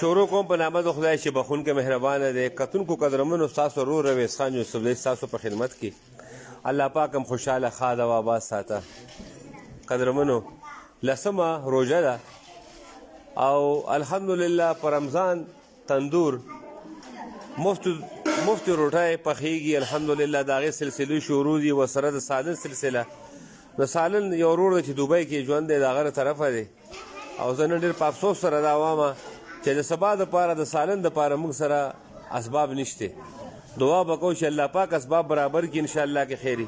شروع کوم په نامه د خدای چې بخونکی مهربانه دی. کتونکو قدرمنو ستاسو ورور رویس خان یوسف دی ستاسو په خدمت کې. الله پاک هم خوشحاله ښاد او آباد ساته. قدرمنو لسمه روژه ده او الحمدلله په رمضان تندور مفت روټۍ پخیږي. الحمدلله د هغې سلسلې شروع دي ورسره د سالن سلسله. د سالن یو ورور دی چې دوبۍ کې ژوند دی د هغه له طرفه دی او زه نن ډېر په افسوس سره دا وامه چې د سبا دپاره د سالن دپاره موږ سره اسباب نشته. دعا به کوو چې الله پاک اسباب برابر کړي انشاءالله کې خیري.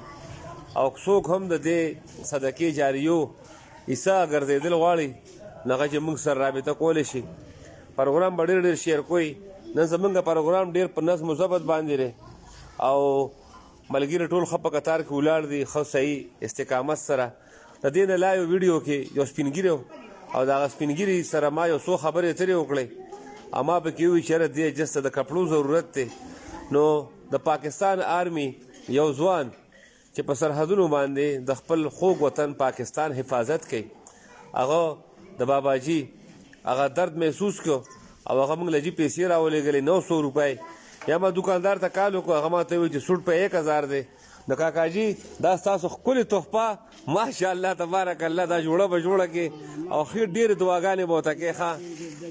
او څوک هم د دې صدقې جاریو عیسی ګرځېدل غواړي نو هغه چې موږ سره رابطه کولی شي. پروګرام به ډېر شیر کوي. نن زمونږ پروګرام ډېر په نظم و ضبط باندې دی او ملګري ټول ښه په قطار کې ولاړ دي ښه صحیح استقامت سره. د دې نه لا یو ویډیو کې یو سپین ږیری او د هغه سپین ږیري سره ما یو څو خبرې اترې وکړې. اما پکې وویل چې یاره دې جس ته د کپړو ضرورت دی. نو د پاکستان آرمي یو ځوان چې په سرحدونو باندې د خپل خوږ وطن پاکستان حفاظت کوي هغه د باباجي هغه درد محسوس کړو او هغه موږ له جې پیسې راولېږلې 900 روپۍ. یا ما دکاندار ته کال وکړو هغه ما ته وویل چې سوټ په 1000 دی. نو کاکاجي دا ستاسو ښکلې تحفه ماشاءالله تبارک الله دا جوړه به جوړه کې او ښې ډېرې دعاګانې به ورته کوې ښه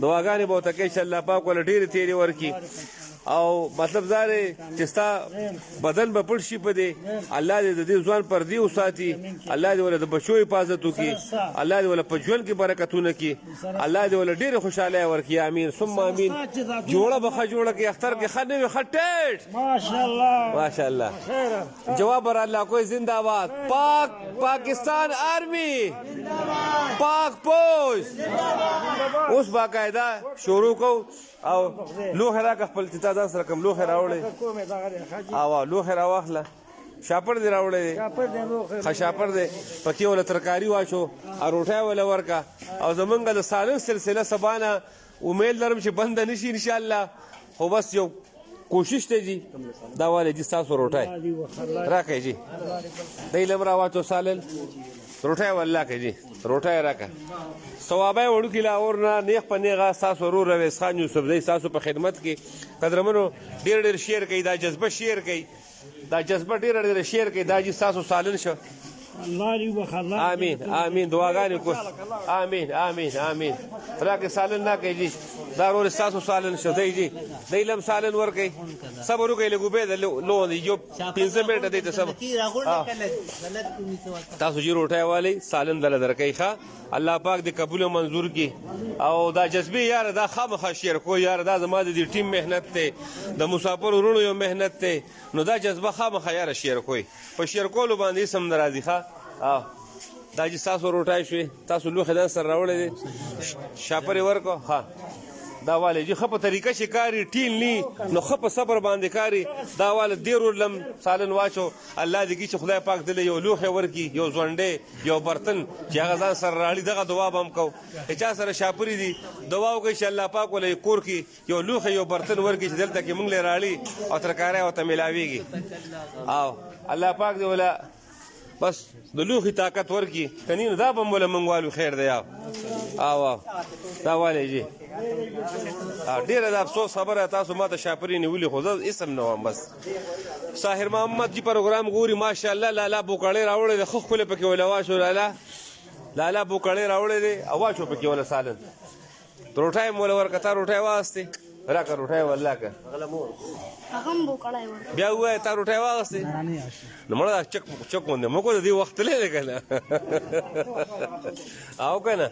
دعاګانې به ورته کوې چې الله پاک ولې ډېرې تېرې ورکړي. او مطلب دا دی چې ستا بدن به پټ شي په دې. الله دې د دې ځوان پردې وساتي. الله دې ولې د بچو حفاظت وکړي. الله دې ولې په ژوند کې برکتونه کړي. الله دې ولې ډېرې خوشحالۍ ورکړي. امین ثم امین. جوړه به ښه جوړه کړي اختر کې ښه نه وي ښه ټیټ ماشاءالله. جواب بر الله کوئی زنده باد. پاکستان آرمی پاک پوش. اوس باقاعده شروع کو او لوښی راکړه خپل چې تا ځان سره کوم لوښی راوړی او لوښی راواخله. شاپړ دې راوړی دی ښه شاپړ دی پکې وله ترکاري واچو او روټۍ وله ورکړه. او زمونږ د سالن سلسله سبا نه امید لرم چې بنده نه شي انشاءالله. خو بس یو کوشش دی جی دا والی جی ستاسو روټۍ راکړئ جی دی لم راواچو سالن روټۍ والله که جی روټۍ راکړه. ثوابه وړوکي لاهور نه نیغ په نیغه ستاسو ورور رویس خان یوسف دی ستاسو په خدمت کې. قدرمنو ډېر شیر کوي دا جذبه شیر کوي دا جذبه ډېره شیر کوي دا جی ستاسو سالن شه. آمین آمین دعاګانې کو آمین آمین آمین. راکې سالن نه کوي جی دا ورور ستاسو سالن شه دی جی دی لم سالن ورکوي. صبر وکړئ لږ اوبې د لو دی یو 15 منټه دی ته صبر تاسو جی روټۍ والی سالن دله درکوي ښه. الله پاک دې قبول منظور کړي. او دا جذبې یاره دا خامخا شیر کو یاره دا زما د دې ټیم محنت دی د مسافر ورونو یو محنت دی. نو دا جذبه خامخا یاره شیر کوئ په شیر کولو باندې اسم نه راځي ښه. دا چې ستاسو روټۍ شوې تاسو لوښی ځان سره راوړی دی شاپر یې ورکړو ښه دا والی جي ښه په طریقه چې کاري ټیل نی نو ښه په صبر باندې کاري. دا والی ډېر ورلم سالن واچو الله دې کړي چې خدای پاک دله یو لوښی ورکړي یو ځونډی یو برتن چې هغه ځان سره راړي. دغه دعا به هم کوو چې چا سره شاپري دي دعا وکړئ چې الله پاک ولې کور کې یو لوښی یو برتن ورکړي چې دلته کې موږ له راړي او ترکاری ورته میلاویږي. او الله پاک دې وله بس د لوښي طاقت ورکړي کني نو دا به هم وله موږ والو خیر دی. او دا والی جي ډېره د افسوس خبره تاسو ما ته شاپري نیولي خو زه اسم نه وم. بس ساحر محمد جي پروګرام ګوري ماشاءالله لالا بوکړی راوړی دی ښه ښکلی پکې وله واچو لالا بوکړی راوړی دی او واچو پکې وله سالن روټۍ م وله ورکړه تا روټۍ واغستې راکړه روټۍ والله که بیا ووایه تا روټۍ واغستې نو مړه دا چک غوندې موږ د دې وخت تللی دی که نه او که نه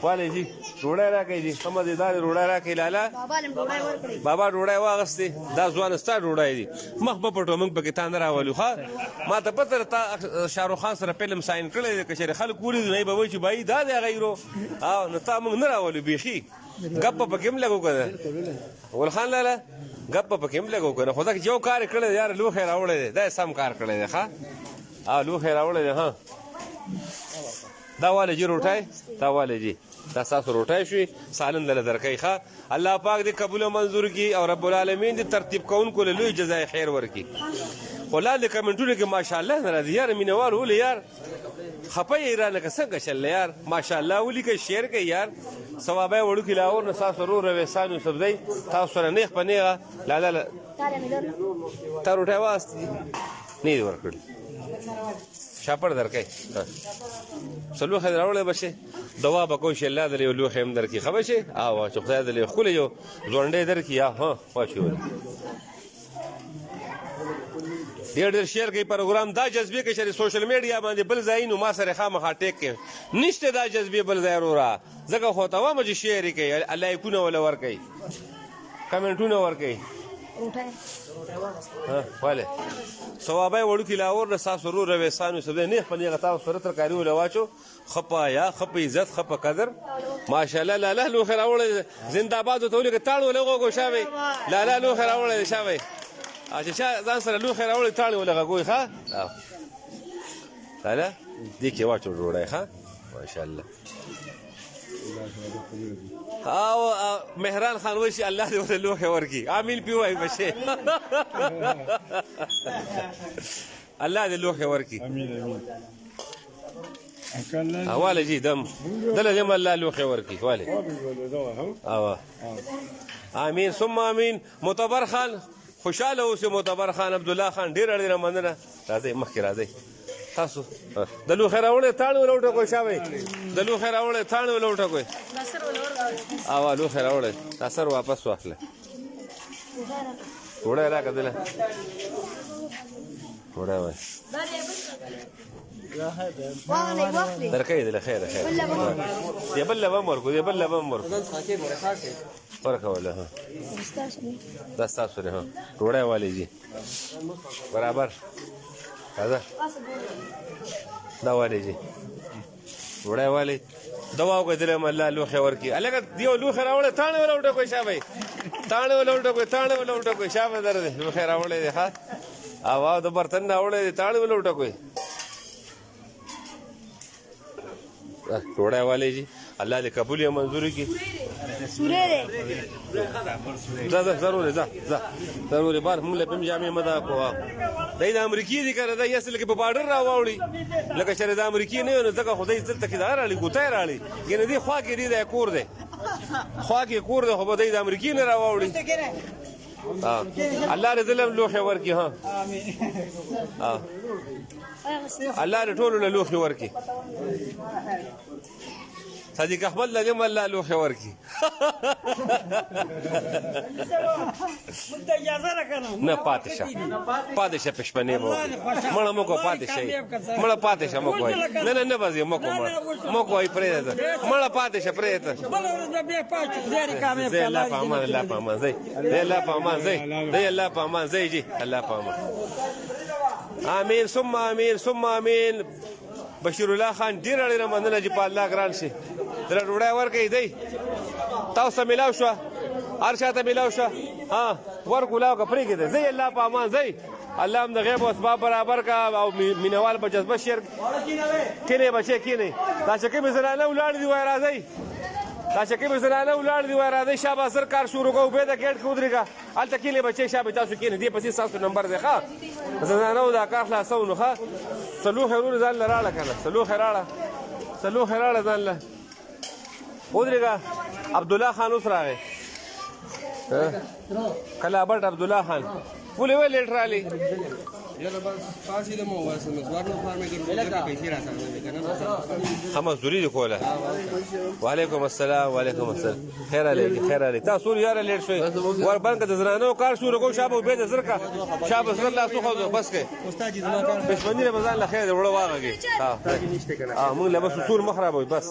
والې جي ډوډۍ راکړئ جي ښه مزېدارې ډوډۍ راکړئ لالا بابا ډوډۍ واغستې دا ځوانه ستا ډوډۍ دي مخ به پټو موږ پکې تا نه راولو ښه. ما ته پته ده تا شاهرخ خان سره فلم ساین کړی دی که چېرې خلک ولیدو نه یې به وایي چې بایي دا دی هغه هیرو او نو تا موږ نه راولو بیخي ګپه پکې هم لږ وکړه ګلخان لاله ګپه پکې هم لږ وکړه. خو دا یو کار یې کړی دی یاره لوښی راوړی دی دا یې سم کار کړی دی ښه. لوښی راوړی دی ها دا والی جي روټۍ دا والی جي دا ستاسو روټۍ شوې سالن دله درکوي ښه. الله پاک دې قبول منظور کړي او رب العالمین دې ترتیب کوونکو له لوی جزای خیر ورکړي. خو لاندې کمنټونو کې ماشاءالله نه راځي یاره مینهوال ولې یار خپه یې را لکه څنګه چل یار ماشاءالله ولیکئ شعر کوي یار ثوابه یې وړوکي لاهور نه ستاسو ورور رویسان یوسفزی تاسو سره نیغ په نیغه لاله تا روټۍ واستې نه دې ورکړي شاپړ درکئ څلوښه دې راوړی به شي دوا به کوشي الله درې یو لوښی هم درکړي ښه به شي او چې خدای درې ښکلی یو ځونډی درکړي یا ها واچولې ډېر شیر کوي پروګرام دا جذبې کې چې سوشل میډیا باندې بل ځای نو ما سره خامخا ټیک کوي نشته دا جذبې بل ځای وروره ځکه خو ته وایم چې شیر یې کوي لایکونه وله ورکوي کمنټونه ورکوي ولې ثوابه یې وړوکي لاهور نه ستاسو ورور رویسان یوسفزی نیغ په نیغه تاسو سره ترکاري وله واچو ښه په حیا ښه په عزت ښه په قدر ماشاءالله لاله لوښی راوړی زنده‌باد ورته ولیکه تاړ ولې وغوږو شابې لاله لوښی راوړی دی شابې چې چا ځان سره لوښی راوړی تاړ ولې غږوي ښه لاله دې کې واچو ډوډۍ ښه ماشاءالله او مهران خان وایي چې الله دې ورته لوښی ورکړي امین پې وایي بشې الله دې لوښی ورکړي واله جي دم دله دې الله لوښی ورکړي واله امین ثم امین معتبر خان خوشاله اوسئ معتبر خان عبدالله خان ډېره ډېره مننه راځئ مخکې راځئ تاسو د لوښی راوړی تاڼ ولې وټکوئ شابئ د لوښی راوړی تاڼ ولې وټکوئ او لوښی راوړی دا سر واپس واخله ډوډۍ راکړه دله ډوډۍ وایي درکوي دله خیر خیر دې بل له به هم ورکړو دې بل له به هم ورکړو ورکوله ها دا ستاسو دی ها ډوډۍ والی جي برابر راځه دا والی جي ډوډۍ والی دوا وکړئ دله هم الله لوښی ورکړي هلکه یو لوښی راوړی تاڼې وله وټکوئ شابئ تاڼې وله وټکوئ تاڼې وله وټکوئ شابه در دی لوښی راوړی دی ښه او د برتن راوړی دی تاڼې وله وټکوئ ډوډۍ والی جي الله دې قبول یې منظور کړي ځه ځه ضرور ځه ځه ضرور بار موږ له پم جامع مدا کو دای د امریکای دي کنه دا اصل کې په بارډر راوړي لکه چې د امریکای نه نه ځکه خدای دلته کې دار علی ګوتای راړي ګنه دی خوا کې دی د کور دی خوا کې کور دی خو به د امریکای نه راوړي الله دې ظلم لوخه ورکی ها الله دې ټول له لوخه ورکی صدیق احمد لګم الله لوخه ورکی نه پاتشه پښپنې مو مړه مو کو پاتشه مړه پاتشه مو کوي نه نه بازي مو کو مو کوي پرې ده مړه پاتشه پرې ده زي الله پامان الله پامان زي الله پامان زي الله پامان زي جي الله پامان امين ثم امين ثم امين بشیر الله خان ډیر ډیر مننه چې په الله ګران شي در ډوډۍ ورکړئ دی تاسو ملاو شو هر چاته ملاو شو ها ورکولاو که پرېږدئ زی الله په امان زی الله هم د غیب او اسباب برابر کا او مینوال په جذبه شیر کینې بچې کینې دا چې کومې زنانه ولاړې دي وایي راځئ دا چې کومې زنانه ولاړې دي وایي راځئ شابه زر کار شروع کوو بیا د ګیټ کې ودرېږه هلته کینې بچې شابه تاسو کینې دې پسې ستاسو نمبر دی ښه زنانه دا کار خلاصو نو ښه څلوښې ورور ځان له راړه که نه څلوښې راړه ځان له ودرېږه عبدالله خان اوس راغی کلابټ عبدالله خان ولې ولې لیټ رالي ها مزدوري دي کوله وعلیکم السلام وعلیکم السلام خیر علیکم خیر علیکم تاسو یاره لیټ شوي ور باندې د زنانو کار شروع کو شابه به د زرکه شابه زر لا سو خو بس کې استاد زما کار پښمنی له بازار له خیر وړو واغږي ها موږ له بس سور مخرب وي بس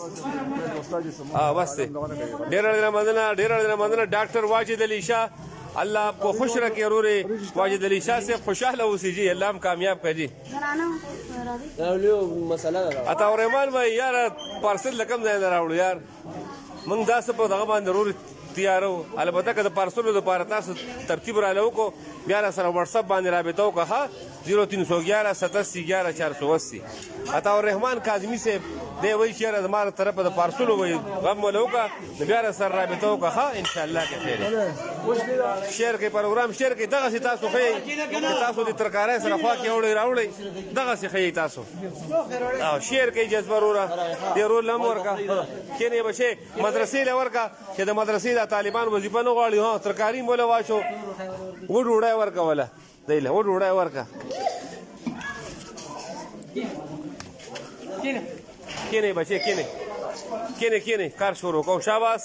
بس ډیر ډیر مننه ډاکټر واجد علی شاه اللہ آپ کو خوش رکھے ضرور واجد علی شاہ سے خوشحال اوسئ جی اللہ ہم کامیاب کړي عطا الرحمان بھائی یار پارسل لکم ځای نه راوړو یار موږ داسې په دغه باندې ضرور تیارو. البته که د پارسلو لپاره تاسو ترتیب را لوکو بیا را سره واتس اپ باندې رابطه وکړه 0311 87 11 480. عطا الرحمن کاظمی صاحب دی وایي چې یاره زما له طرفه د پارسلو وایي غم وله وکړه نو بیا را سره رابطه وکړه انشاءالله که خیر شیر کوي پروګرام شیر کوي دغسې تاسو ښیئ چې تاسو د ترکارۍ سره خوا کې وړئ راوړئ دغسې ښیئ تاسو او شیر کوي جذبه وروره دې ورور له هم ورکړه کښېنئ بچې مدرسې له ورکړه چې د مدرسې د طالبان وظیفه نه غواړي ها ترکاري موله واچو و ډوډۍ ورکوله دی له و ډوډۍ ورکړه کینې بچې کینې کار شروع کوو شاباس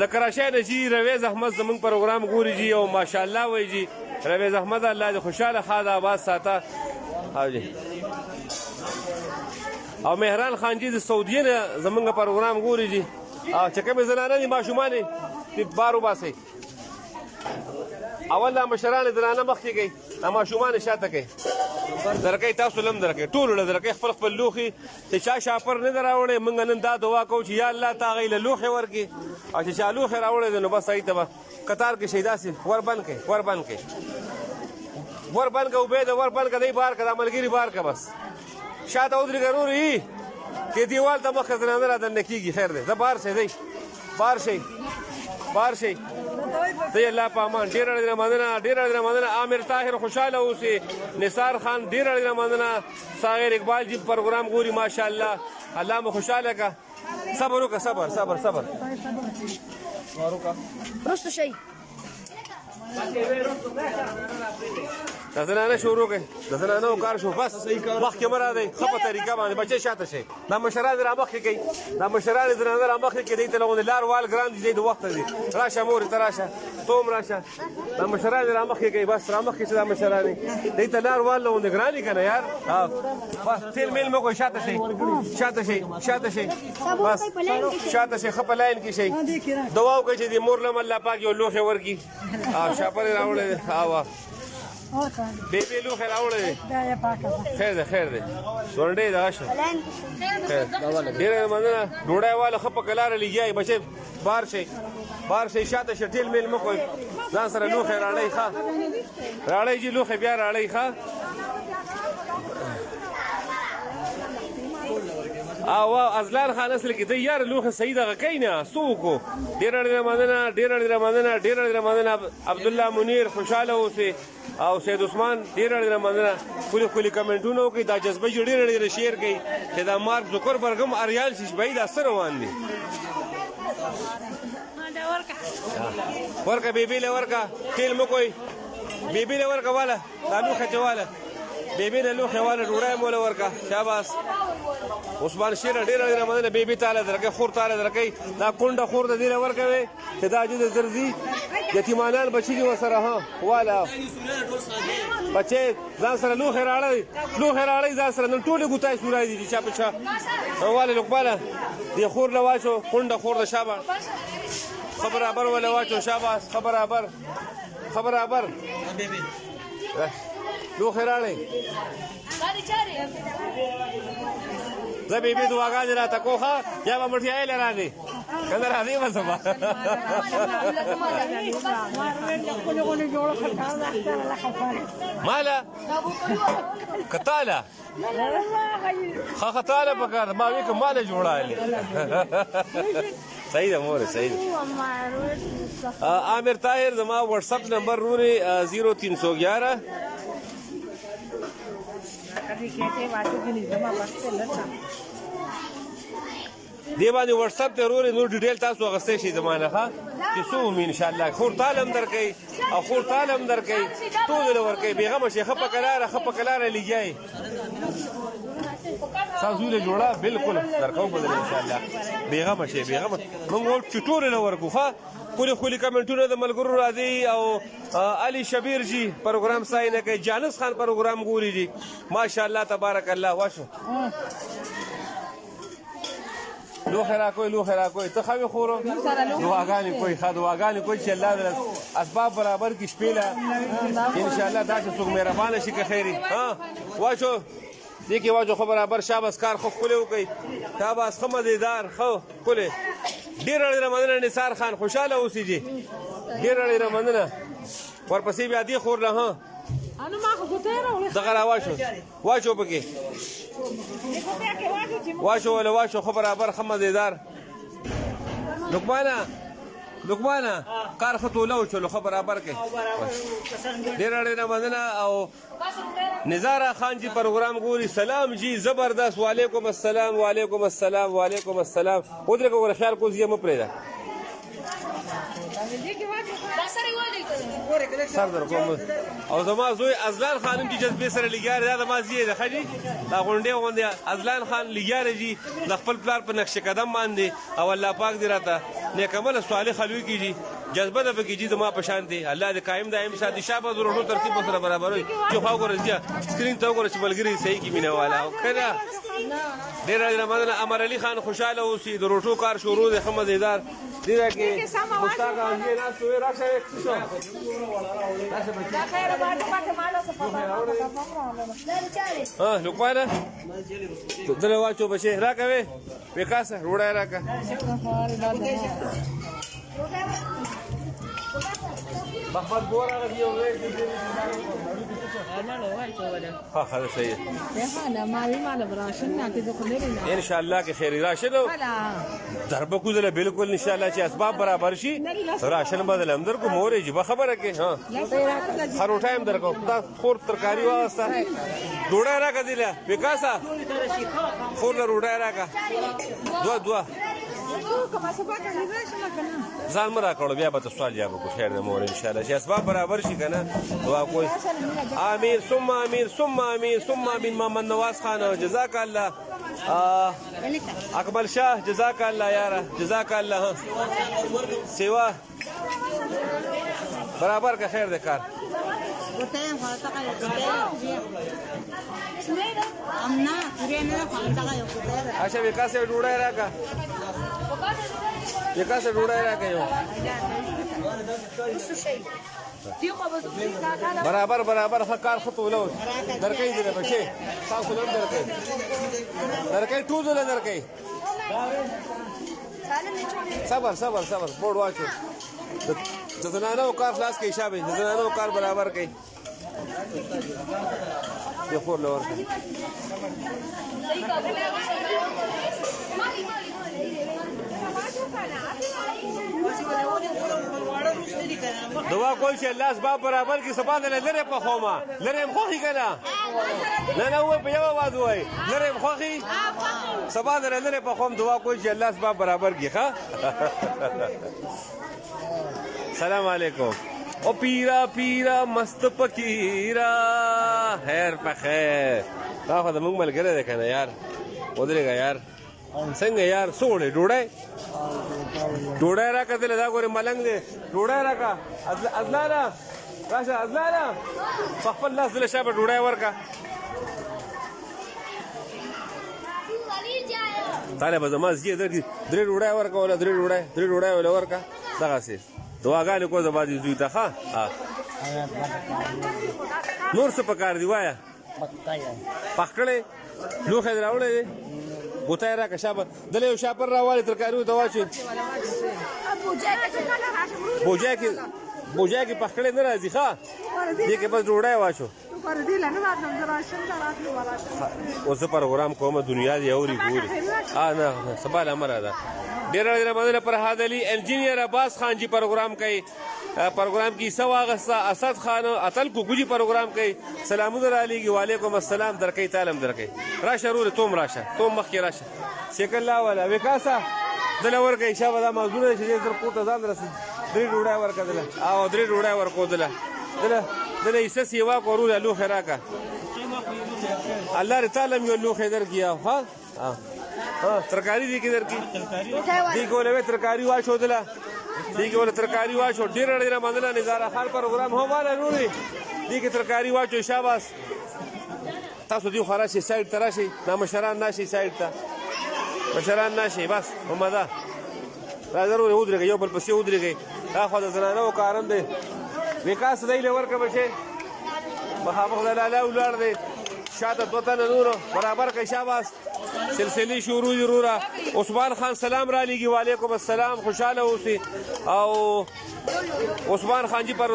د کراچۍ نه جي رویز احمد زمونږ پروګرام ګوري جي او ماشاءالله وایي جي رویز احمد الله دې خوشحاله ښاد آباد ساته او جي او مهران خان جي د سعودیې نه زمونږ پروګرام ګوري جي او چې کومې زنانه دي ماشومان یې بار وباسئ اول دا مشران زنانه مخکې کوي دا ماشومان یې شاته کوي درکې تاسو لم درکې ټول له درکې خپل لوخي چې چا شاپر نه دراوړې مونږ نن دا دعا کوو چې یا الله تا غي له لوخي ورکي او چې چا لوخي راوړې نو بس صحیح ته قطار کې شهدا سي ور بند کې وبې د ور بند کې دی بار کړه ملګری بار کا بس شاته ودرې ضروري کې دیوال ته مخ زنانه را دن کیږي خیر دی دا بار شي دی بار شي دی الله پامان ډیر ډیر مننه عامر طاهر خوشاله اوسئ نثار خان ډیر مننه صاغر اقبال جی پروګرام ګوري ماشاءالله الله مو خوشاله کا صبر وکړه صبر رستو شي د زنانه شروع کړئ د زنانه کار شو بس مخکې مه راځئ ښه په طریقه باندې بچې شاته شئ دا مشران را مخکې کوي دا مشران زنانه را مخکې کوي دی ته لغونې لار وال ګران دي دی د وخته دي راشه مورې ته راشه توم راشه دا مشران را مخکې کوي بس را مخکې چې دا مشران دی ته لار وال لغونې ګران دي که نه یار بس تیل میل مه کوئ شاته شئ بس شاته شئ ښه په لاین کې شئ دعا وکړئ چې د مور لم الله پاک یو لوښی ورکړي او شاپر یې راوړی او بیبي لوښی راوړی خیر دی ډونډۍ دغه شه ډېره مننه ډوډۍ واله ښه په کلاره لګیایي بچې بار شئ شاته شه ټیل میل مه کوئ ځان سره لوښی راړئ ښه راړئ جي لوښی بیا راړئ ښه او ازلان خان اصل کې ته یار لوخه صحیح دغه کوي نه څوک ډېر مننه عبد الله منیر خوشاله اوسئ او سید عثمان ډېر مننه کلی کمنټونه وکړئ دا جذبه ډېر شیر کوي چې دا مارک زوکربرګ هم اریال شي بهي دا څه روان دي ورکه بیبي له ورکه تیل مو کوئ بیبي له ورکه واله دا لوښه چې واله بیبي له لوښې واله ډوډۍ موله ورکه شاباس عثمان شیر ډېر مننه بیبي تاله درکې خور تاله درکې دا کونډه خور د دې له ورکوي چې دا جد زرزي یتیمانان بچي دي ورسره ها واله بچې ځان سره لوښې راړئ ځان سره نن ټولې ګوتای سورای دي چا په چا واله لقباله دې خور له واچو کونډه خور د شابه خبر ولا واچو شاباس خبر لوښې راړئ زه بیبي دعاګانې راته کوخه یا به مټیایې له راځي که نه راځي به زما ماله که تاله ښه تاله پکار ده ما وی که ماله جوړهلې صحیح ده مورې صحیح ده عامر طاهر زما واټساپ نمبر رورې 0311 دی باندې واټساپ ته رورې نور ډیټیل تاسو اخیستی شئ زما نه ښه چې څه ومي انشاءالله خور تاله هم درکوي او خور تاله هم درکوي ټول له ورکوي بېغمه شئ ښه په کلاره لګیایي ستاسو له جوړه بالکل درکوو بدل انشاءالله بېغمه شئ موږ وایو چې ټول له ورکو ښه خولي کمنټونه د ملګرو راځي او علي شبیر جی پروګرام سای نه کوي جانس خان پروګرام ګوري جی ماشاءالله تبارک الله واشه لوښی راکوئ ته ښه وې خورو دعاګانې کوئ چې الله د اسباب برابر کړي شپې له انشاءالله دا چې څوک مهربانه شي که خیر واچو دې کې واچو خو برابر شاباس کار خو ښکلی وکړئ شاباس ښه مزېدار ښه ښکلی ډېره ډېره مننه نثار خان خوشحاله اوسئ جي ډېره ډېره مننه ورپسې بیا دې خور له ها دغه راواچو واچو پکې واچو ولا واچو خو برابر ښه مزېدار لقمانه کار ښه توله وچلو ښه برابر کړئ ډېره ډېره مننه او نظاره خان جي پروګرام ګوري سلام جي زبردست وعلیکم السلام وعلیکم السلام وعلیکم السلام ودرېږه وګوره خیال کوز یې مه پرېږده سر در کوم او زما زوی ازلان خانم چې جذبې سره لګیار دا د ما زیه ده ښه جي دا غونډې غوندې ازلان خان لګیار جي د خپل پلار په نقش قدم باندې او الله پاک دې راته نیکمله صالح خلوي کیږي جذبه ده پکې جي زما په شان دی الله دې قایم دایم ساتي شابه ضرورو ترتیب سره برابر وي چې خو وګوره سکرین ته وګوره چې ملګري صحیح کې مینه والا او کنه ډېره ډېره مننه امر علي خان خوشحاله اوسي د روټو کار شروع دی ښه مزېدار دې کې مشتاق انجي ناست وې راشه لقمانه دله واچو بچې راکوې وکاسه روډی راکه محمد بور هغه یو ها ها صحیح ان شاء الله کې خیر راشد ضربه کوزله بالکل ان شاء الله چې اسباب برابر شي راشن بدل هم درکو مورې جبه خبره کې ها خرو ټایم درکو دا خور ترکاری واسطه ډوډۍ راکړه دیله وکاسه خور له ډوډۍ راکړه دوه ځان مې راکړو بیا به ته سوال جواب وکړو خیر د مور ان شاء الله چې اسباب برابر شي که نه دعا کوئ امین ثم امین ثم امین ثم امین محمد نواز خان جزاک الله اکمل شاه جزاک الله یاره جزاک الله سیوا برابر که خیر د کار اچھا وکاسه ډوډۍ راکړه وکاسه ډوډۍ راکړه یو برابر ښه کار ښه توله درکوي دې بچې تاسو هم درکوي ټول له درکوي صبر بوډ واچو د زنانو کار خلاص کوي شابه د زنانو کار برابر کوي یو خور له ورکړه دعا کوئی چې الله اسباب برابر کړي سبا نه لرې پخومه لرې م خوښي که نه نه ووایي په یو اواز ووایي لرې م خوښي سبا نه لرې پخوم دعا کوئی چې الله اسباب برابر کړي ښه سلام علیکم او پیرا مست فقیرا خیر په خیر دا خو د موږ ملګری دی که نه یار ودرېږه یار څنګه یار څه وړې ډوډۍ راکړه دله دا ګورې ملنګ دی ډوډۍ راکړه ازلانه راشه ازلانه په خپل لاس دله شابه ډوډۍ ورکړه تاله به زما زیه درکړي درې ډوډۍ ورکړه وله درې ډوډۍ وله ورکړه دغسې دعاګانې کو زما دې زوی ته ښه نور څه پکار دي وایه پخکړې لوښی دې راوړی دی بوتای راکړه شابه دله یو شاپر راوالې ترکاري ته واچوي بوجای کې پخکړې نه راځي ښه دې کې بس ډوډۍ واچو اوس زه پروګرام کوم دنیا دې اوري ګوري نه سبا له امره ده ډېره ډېره مننه فرهاد علي انجینیر عباس خان جي پروګرام کوي پروګرام کې حصہ واغسته اسد خان اتل کوکو جي پروګرام کوي سلامونه رالیږي وعلیکم السلام درکوي تعلیم درکوي راشه رورې توم راشه توم مخکې راشه شکل الله والا وکاسه دله ورکوي شابه دا موضوع دی چې دې زر کور ته ځان رسېد درې ډوډۍ ورکړه دله او درې ډوډۍ ورکو دله حصه سیوا کو رورې لوښی راکړه الله دې تعالی م یو لوښی درکړي ها ترکاری دی کې درکړي دې کې ولې ترکاری واچودله دې کې ولې ترکاری واچو ډېره ډېره مننه نظاره خان پروګرام هم والا رورې دې کې ترکاری واچو شاباس تاسو دې خو راشئ سایډ ته راشئ دا مشران ناشئ سایډ ته مشران ناشئ بس همه ده راځه رورې ودرېږئ یو بل پسې ودرېږئ دا خو د زنانو کارم دی وکاس دی له ورکړه بچې مخامخ د لاله ولاړ دی شاته دوه تنه نورو برابر کړئ شاباس سلسله شروع دي وروره. عثمان خان سلام را لېږي، وعلیکم السلام، خوشاله اوسئ. او عثمان خان جی پر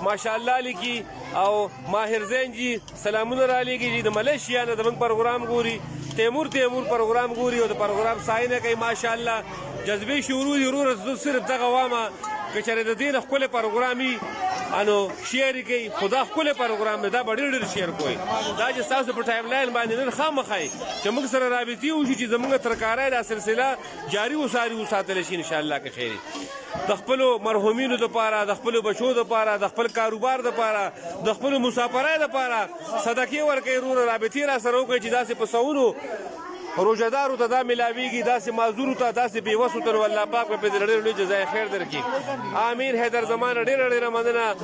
ماشاءالله لیکي او ماهر زین جی سلامونه را لېږي. د ملیشیا نه زموږ پروګرام ګوري. تیمور پروګرام ګوري او د پروګرام ستاینه کوي ماشاءالله. جذبې شروع دي وروره. زه صرف دغه وامه که چېرې د دې نه ښکلی پروګرام وي انو شیر یې کوي، خو دا ښکلی پروګرام دی، دا به ډېر ډېر شیر کوئ. دا چې ستاسو په ټایم لاین باندې نن خامخا چې موږ سره رابطې وشي چې زموږ ترکاری دا سلسله جاري وساتلی شي انشاءالله که خیر د خپلو مرحومینو دپاره، د خپلو بچو دپاره، د خپل کاروبار دپاره، د خپلو مسافرۍ دپاره صدقې ورکوئ. وروره رابطې را سره وکړئ چې داسې په سوونو روژهدارو ته دا ملاویږي، داسې معذورو ته، داسې بېوسو ته نو الله پاک به پرې ډېر لوی جزای خیر درکړي. امین. حیدر زمانه ډېره مننه،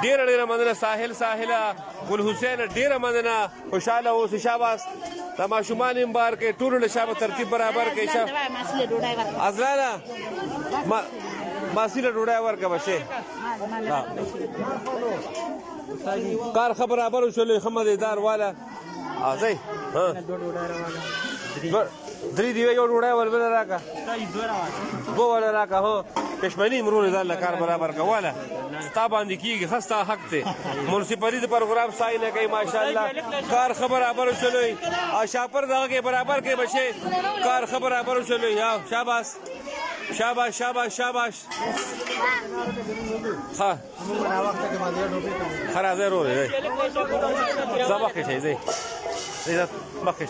ډېره مننه. ساحله ګل حسین ډېره مننه. خوشحاله اوسئ. شاباس. د ماشومان هم بار کوي، ټولو له شابه ترتیب برابر کوي. ازلانه ماسیله ډوډۍ ورکړه بچې. کار ښه برابر وشولې، ښه مزېدار واله. ځئ درې دیوې یو ډوډۍ ولبله راکړه، دوه واله راکړه. هو پښمني مرونه ځان له کار برابر کړه واله. ستا باندې کېږي، ښه ستا حق دی. منصفري د پروګرام ستاینه کوي ماشاءالله. کار ښه برابر وشولوئ او شاپر دغه کې برابر کوي بچې. کار ښه برابر وشولوئ. شاباس شاباش شاباش شاباش. ښه ښه راځئ ورورې دی ځه مخکې شئ ځئ مخکې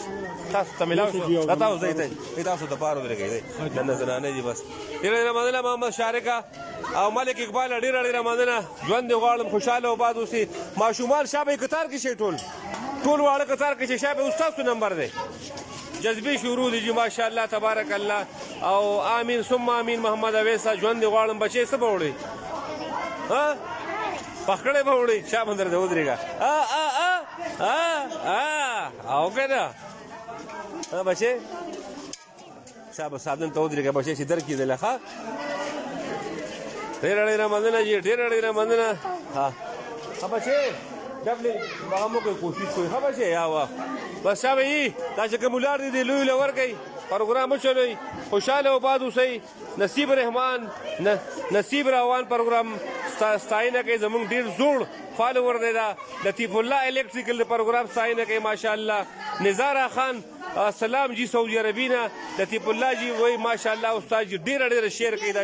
تاسو ته میلاو شو دا تاسو ځئ ځئ تاسو دپاره ودرېږئ ځئ دننه زنانه دي بس. ډېره مننه محمد شارکه او ملک اقبال ډېره مننه. ژوند دې غواړم خوشحاله وباد اوسئ. ماشومان شابه کتار کې شئ، ټول واړه کتار کې شئ. شابه استاسو نمبر دی. جذبې شروع دي جی ماشاءالله تبارک الله. او امین ثم امین. محمد اویسه ژوند دې غواړم بچې څه به وړئ؟ پخړې به وړئ؟ شا بندر دې ودرېږه او که نه بچې شا به صابن ته ودرېږه بچې چې در کېدله. ښه ډېره مننه جی، ډېره مننه. ښه بچې ډبلې هغه مو کوئ، کوشش کوئ. ښه بچې یا وخت بس شابه یي دا چې کوم ولاړ دي لوی له ورکئ. پروګرام وچلوئ، خوشحاله وباد اوسئ. نصیب رحمان نصیب روان پروګرام ستاینه کوي. زموږ ډېر زوړ فالوور دی دا لطیف الله الیکټریکل د پروګرام ستاینه کوي ماشاءالله. نزار خان سلام جی سعودي عربي نه. لطیف الله جی وایي ماشاءالله استاد جی ډېره شیر کوي. دا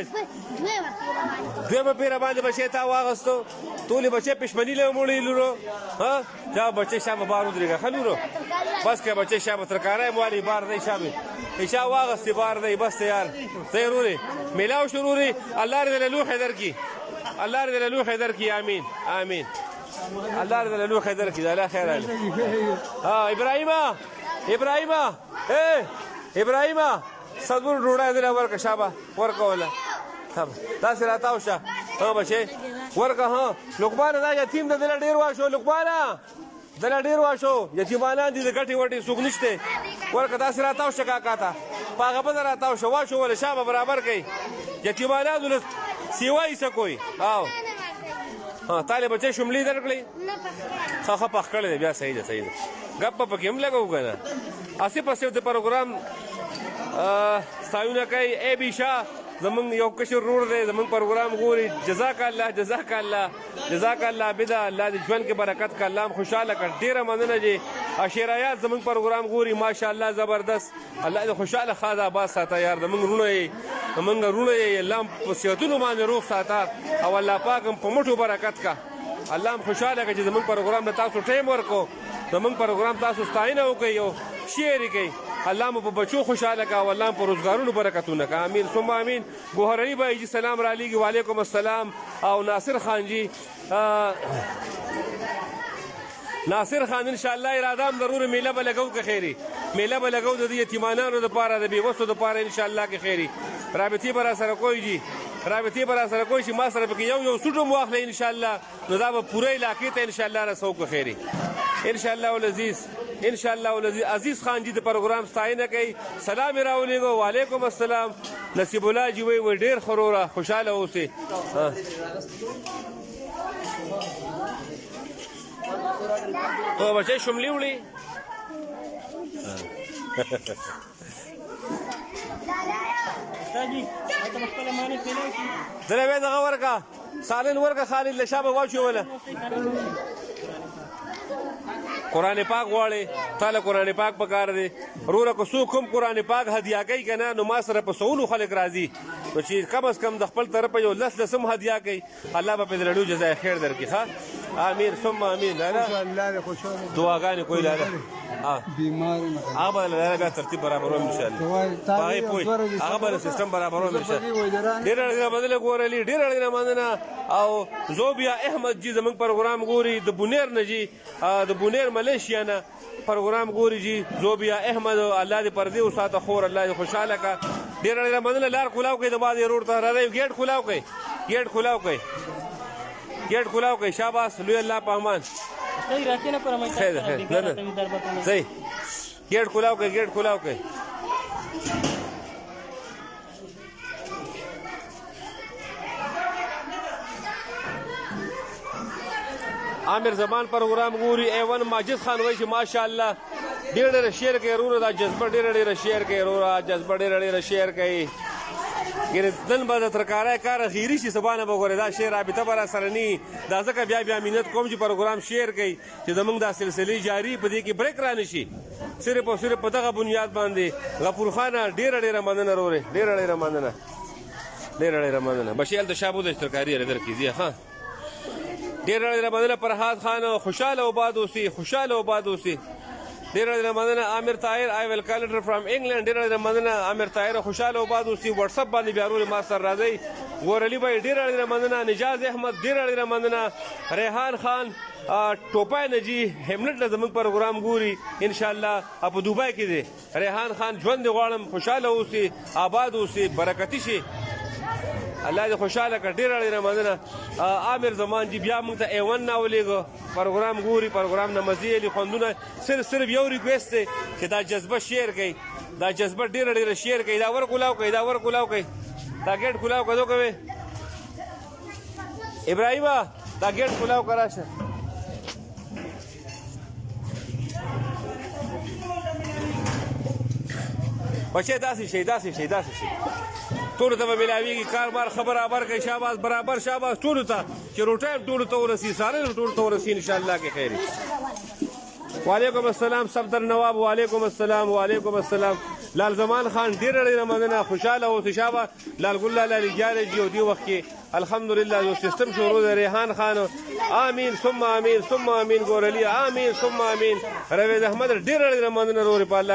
دویمه پیره باندې بچې تا واغستو، ټولې بچې پښمني له موړې لورو. جا بچې شابه بار ودرېږه ښه لورو. بس که بچې شابه ترکاری موالي بار دی شابه ایشا واغستې بار دی بس تیار. ځئ ورورې میلاو شو ورورې. الله دې له لوښې درکړي، الله دې له لوښې درکړي. امین امین. الله دې له لوښې درکړي. الله خیر علي. ابراهیمه صدور ډوډۍ دې له ورکړه شابه ورکړه وله داسې راتاو شه. بچې ورکړه. لقمانه دا یتیم ده دله ډېر واشو. لقمانه دله ډېر واشو، یتیمانان دي د ګټې وټې څوک نشته. ورکړه داسې راتاو شه کاکا ته په هغه بده راتاو شه واشو ولې شابه برابر کوي. یتیمانانو له سیوا یې څه کوئ. تاله بچې شملې درکړئ. ښه پخ کړی دی بیا صحیح ده. ګپ پکې هم لګوو که نه. اسې پسې د پروګرام ستایونه کوي. ای بي شاه زمونږ یو کشر رور دی، زمونږ پروګرام ګوري. جزاک الله بده. الله دې ژوند کې برکت کړه، الله هم خوشحاله کړه. ډېره مننه جی. عشیرایات زمونږ پروګرام ګوري ماشاءالله زبردست. الله دې خوشحاله ښاد آباد ساته یار. زمونږ رونه یې الله هم په صحتونو باندې روغ ساته او الله پاک هم په مټو برکت کړه. الله هم خوشحاله کړه چې زمونږ پروګرام ته تاسو ټایم ورکو، زمونږ پروګرام تاسو ستاینه وکړئ او شیر یې کوئ. الله مو په بچو خوشحاله کا او الله په روزګارونو برکتونه کا. امین ثم امین. ګوهرعلي بھائی جی سلام را لیږي. وعلیکم السلام. او ناصر خان جی ناصر خان انشاءالله اراده هم ضرور میله به لګو که خیري. میله به لګو د یتیمانانو دپاره د بېوسو دپاره انشاءالله که خیري. رابطې به را سره کوئ جي، رابطې به را سره کوئ چې ما سره پکې یو سوټ هم واخلئ انشاءالله نو دا به پوره علاقې ته انشاءالله رسو که خیري انشاءالله العزیز. انشاءالله العزیز. عزیز خان جی د پروګرام ستاینه کوي. سلام یې راولېږو. وعلیکم السلام. نصیب الله جی وایي ډېر ښه وروره خوشحاله اوسئ. بچې شملې وړي دله به دغه ورکا سالن ورکا خالد لشابه واچوله قرآن پاک غواړي تعالی قرآن پاک پکار دی وروره که څوک هم قرآن پاک هدیه کوي که نه نو ما سره په سوونو خلک راځي نو چې کم از کم د خپل طرفه یو لس هم هدیه کوي الله به پرې د لړو جزای خیر درکړي ښه امین ثم امین دعاګانې کوي لاله هغه به لاله بیا ترتیب برابروم انشاءالله هغې پوه هغه به سیستم برابروم انشاءالله ډېر اړینه مننه ګورلي ډېر اړینه مننه او زوبیا احمد جي زموږ پروګرام ګوري د بونیر نه جي د بونیر ملیشیا نه پروګرام ګوري جي زوبیا احمد الله دې پردې وساته خور الله دې خوشحاله کا ډېر اړینه مننه لار کلاو کوي د بعد روډ ته راځي ګیټ کلاو کوي ګیټ کلاو کوي ګیټ کلاو کوي شاباس لوی الله په امان خیر صحیح ګیټ کلاو کوي ګیټ کلاو کوي عامر زمان پروګرام ګوري ایون ماجد خان وایي چې ماشاءالله ډېر ډېر شعر کوي وروره دا جذبه ډېر ډېر شعر کوي وروره جذبه ډېر ډېر شعر کوي ګینې نن به د ترکاری کار خیري شي سبا نه به ګورې دا شعر رابطه به راسره نه دا ځکه بیا منت کوم چې پروګرام شعر کوي چې زموږ دا سلسلې جاري په دې کې بریک را نه شي صرف او صرف په دغه بنیاد باندې غفور خانه ډېره ډېره مننه وروره ډېره ډېره مننه ډېره ډېره مننه بشي هلته شابو د ترکاري درکړي ځي ښه ډېر ډېر مننه فرهاد خان خوشاله آباد اوسئ خوشاله آباد اوسئ ډېر ډېر مننه عامر طاهر آی ویل کالنډر فرام انګلند ډېر ډېر مننه عامر طاهر خوشاله آباد اوسئ واتس اپ باندې بیا ورو ما سره راځي ګورلي بھائی ډېر ډېر مننه نجاز احمد ډېر ډېر مننه ریحان خان ټوپای نجی همنټ له زموږ پروګرام ګوري ان شاء الله په دوبای کې دی ریحان خان ژوند غواړم خوشاله اوسئ آباد اوسئ برکتی شي الله دې خوشاله کړ ډېر ډېر مننه عامر زمان جی بیا موږ ته ایون ناولېږو پروګرام ګوري پروګرام نه مزې علي خوندونه صرف یو ریکویسټ دی چې دا جذبه شیر کوي دا جذبه ډېر ډېر شیر کوي دا ور کلاو کوي دا ور کلاو کوي دا ګیټ کلاو کدو کوي ابراهیمه دا ګیټ کلاو کرا شه بچې داسې شي ټولو ته به ملاویږي کاربار خبر کوي شاباس برابر شاباس ټولو ته چې روټایم ټولو ته ورسي سارے ټولو ته ورسي ان شاء الله کې خیر وعلیکم السلام صفدر نواب وعلیکم السلام لال زمان خان ډېر ډېر مننه خوشاله اوسئ شابه لال ګل لال جاره جی او دی وخت کې الحمدلله یو سیستم شروع دی ریحان خان امین ثم امین ګورلی امین ثم امین روید احمد ډېر ډېر مننه ورو په الله